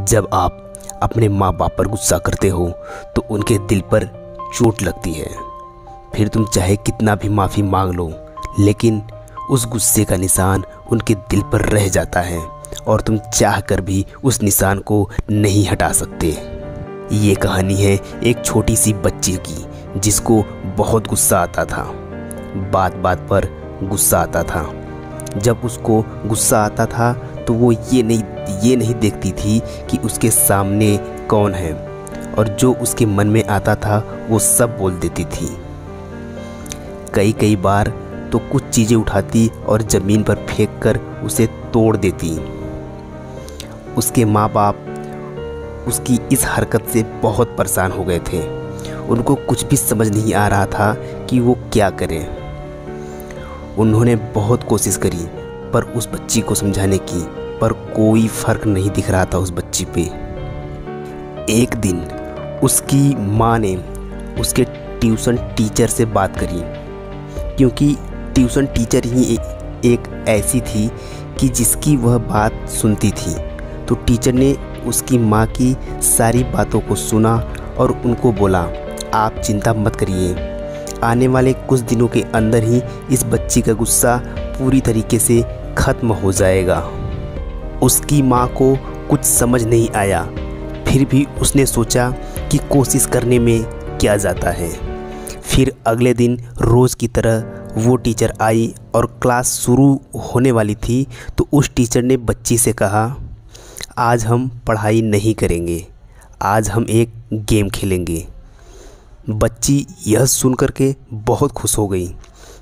जब आप अपने माँ बाप पर गुस्सा करते हो तो उनके दिल पर चोट लगती है। फिर तुम चाहे कितना भी माफ़ी मांग लो, लेकिन उस गुस्से का निशान उनके दिल पर रह जाता है और तुम चाह कर भी उस निशान को नहीं हटा सकते। ये कहानी है एक छोटी सी बच्ची की जिसको बहुत गुस्सा आता था। बात बात पर गुस्सा आता था। जब उसको गुस्सा आता था तो वो ये नहीं देखती थी कि उसके सामने कौन है, और जो उसके मन में आता था वो सब बोल देती थी। कई बार तो कुछ चीज़ें उठाती और ज़मीन पर फेंक कर उसे तोड़ देती। उसके माँ बाप उसकी इस हरकत से बहुत परेशान हो गए थे। उनको कुछ भी समझ नहीं आ रहा था कि वो क्या करें। उन्होंने बहुत कोशिश करी पर उस बच्ची को समझाने की, पर कोई फ़र्क नहीं दिख रहा था उस बच्ची पे। एक दिन उसकी माँ ने उसके ट्यूशन टीचर से बात करी, क्योंकि ट्यूशन टीचर ही एक ऐसी थी कि जिसकी वह बात सुनती थी। तो टीचर ने उसकी माँ की सारी बातों को सुना और उनको बोला, आप चिंता मत करिए, आने वाले कुछ दिनों के अंदर ही इस बच्ची का गुस्सा पूरी तरीके से ख़त्म हो जाएगा। उसकी माँ को कुछ समझ नहीं आया, फिर भी उसने सोचा कि कोशिश करने में क्या जाता है। फिर अगले दिन रोज़ की तरह वो टीचर आई और क्लास शुरू होने वाली थी। तो उस टीचर ने बच्ची से कहा, आज हम पढ़ाई नहीं करेंगे, आज हम एक गेम खेलेंगे। बच्ची यह सुनकर के बहुत खुश हो गई।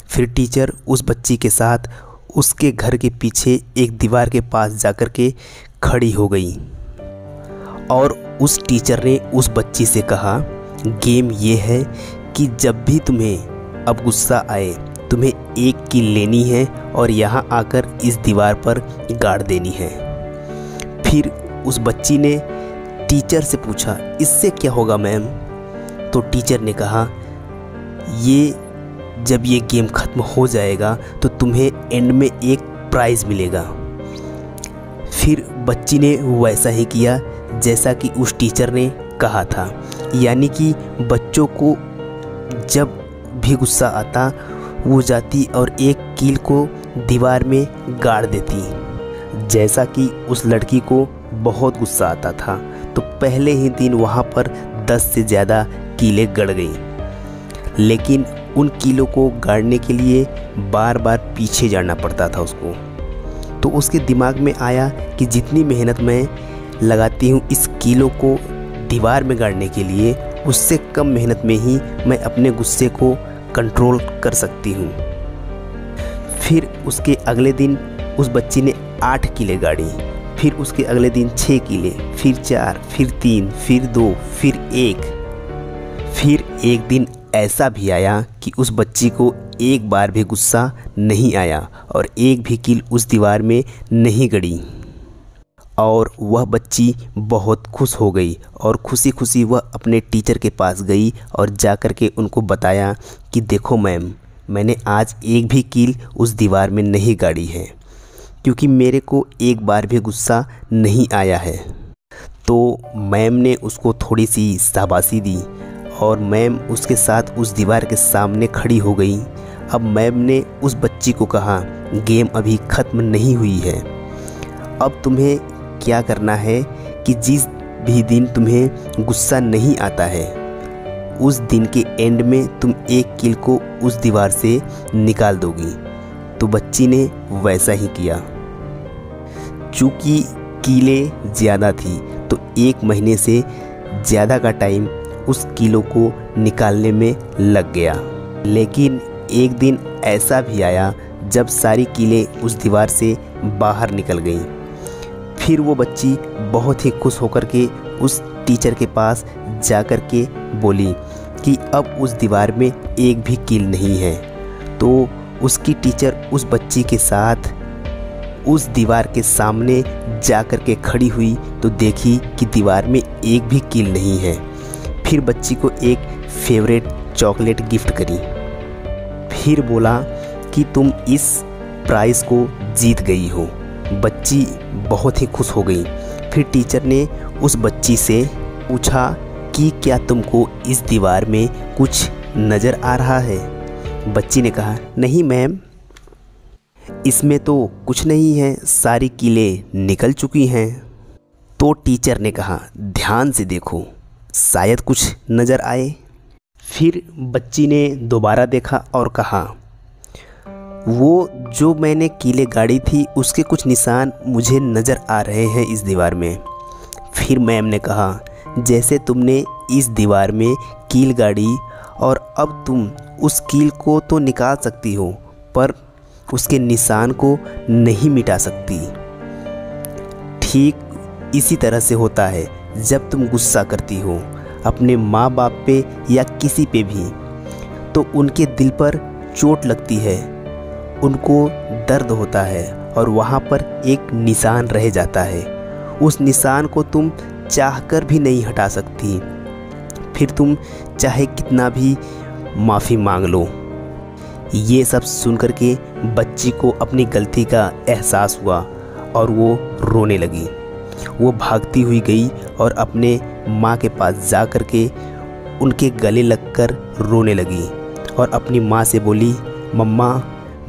फिर टीचर उस बच्ची के साथ उसके घर के पीछे एक दीवार के पास जाकर के खड़ी हो गई और उस टीचर ने उस बच्ची से कहा, गेम ये है कि जब भी तुम्हें अब गुस्सा आए, तुम्हें एक कील लेनी है और यहाँ आकर इस दीवार पर गाड़ देनी है। फिर उस बच्ची ने टीचर से पूछा, इससे क्या होगा मैम? तो टीचर ने कहा, जब ये गेम ख़त्म हो जाएगा तो तुम्हें एंड में एक प्राइज़ मिलेगा। फिर बच्ची ने वैसा ही किया जैसा कि उस टीचर ने कहा था, यानी कि बच्चों को जब भी गुस्सा आता वो जाती और एक कील को दीवार में गाड़ देती। जैसा कि उस लड़की को बहुत गुस्सा आता था तो पहले ही दिन वहाँ पर 10 से ज़्यादा कीलें गड़ गई, लेकिन उन कीलों को गाड़ने के लिए बार बार पीछे जाना पड़ता था उसको। तो उसके दिमाग में आया कि जितनी मेहनत मैं लगाती हूँ इस कीलों को दीवार में गाड़ने के लिए, उससे कम मेहनत में ही मैं अपने गुस्से को कंट्रोल कर सकती हूँ। फिर उसके अगले दिन उस बच्ची ने 8 कीलें गाड़ी, फिर उसके अगले दिन 6 कीलें, फिर 4, फिर 3, फिर 2, फिर 1। फिर एक दिन ऐसा भी आया कि उस बच्ची को एक बार भी गुस्सा नहीं आया और एक भी कील उस दीवार में नहीं गड़ी, और वह बच्ची बहुत खुश हो गई और खुशी खुशी वह अपने टीचर के पास गई और जाकर के उनको बताया कि देखो मैम, मैंने आज एक भी कील उस दीवार में नहीं गाड़ी है, क्योंकि मेरे को एक बार भी गुस्सा नहीं आया है। तो मैम ने उसको थोड़ी सी शाबाशी दी और मैम उसके साथ उस दीवार के सामने खड़ी हो गई। अब मैम ने उस बच्ची को कहा, गेम अभी ख़त्म नहीं हुई है, अब तुम्हें क्या करना है कि जिस भी दिन तुम्हें गुस्सा नहीं आता है उस दिन के एंड में तुम एक कील को उस दीवार से निकाल दोगी। तो बच्ची ने वैसा ही किया। चूँकि कीलें ज़्यादा थी तो 1 महीने से ज़्यादा का टाइम उस कीलों को निकालने में लग गया। लेकिन एक दिन ऐसा भी आया जब सारी कीलें उस दीवार से बाहर निकल गईं। फिर वो बच्ची बहुत ही खुश होकर के उस टीचर के पास जाकर के बोली कि अब उस दीवार में एक भी कील नहीं है। तो उसकी टीचर उस बच्ची के साथ उस दीवार के सामने जाकर के खड़ी हुई तो देखी कि दीवार में एक भी कील नहीं है। फिर बच्ची को एक फेवरेट चॉकलेट गिफ्ट करी। फिर बोला कि तुम इस प्राइज़ को जीत गई हो। बच्ची बहुत ही खुश हो गई। फिर टीचर ने उस बच्ची से पूछा कि क्या तुमको इस दीवार में कुछ नज़र आ रहा है? बच्ची ने कहा, नहीं मैम, इसमें तो कुछ नहीं है, सारी कीलें निकल चुकी हैं। तो टीचर ने कहा, ध्यान से देखो, शायद कुछ नज़र आए। फिर बच्ची ने दोबारा देखा और कहा, वो जो मैंने कीलें गाड़ी थी उसके कुछ निशान मुझे नज़र आ रहे हैं इस दीवार में। फिर मैम ने कहा, जैसे तुमने इस दीवार में कील गाड़ी और अब तुम उस कील को तो निकाल सकती हो पर उसके निशान को नहीं मिटा सकती। ठीक इसी तरह से होता है जब तुम गुस्सा करती हो अपने माँ बाप पे या किसी पे भी, तो उनके दिल पर चोट लगती है, उनको दर्द होता है और वहाँ पर एक निशान रह जाता है। उस निशान को तुम चाहकर भी नहीं हटा सकती, फिर तुम चाहे कितना भी माफ़ी मांग लो। ये सब सुनकर के बच्ची को अपनी गलती का एहसास हुआ और वो रोने लगी। वो भागती हुई गई और अपने माँ के पास जा कर के उनके गले लगकर रोने लगी और अपनी माँ से बोली, मम्मा,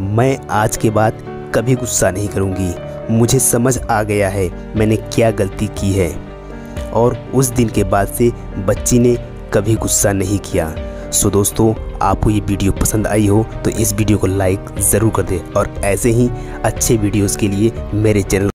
मैं आज के बाद कभी गुस्सा नहीं करूँगी, मुझे समझ आ गया है मैंने क्या गलती की है। और उस दिन के बाद से बच्ची ने कभी गुस्सा नहीं किया। सो दोस्तों, आपको ये वीडियो पसंद आई हो तो इस वीडियो को लाइक ज़रूर कर दें और ऐसे ही अच्छे वीडियोस के लिए मेरे चैनल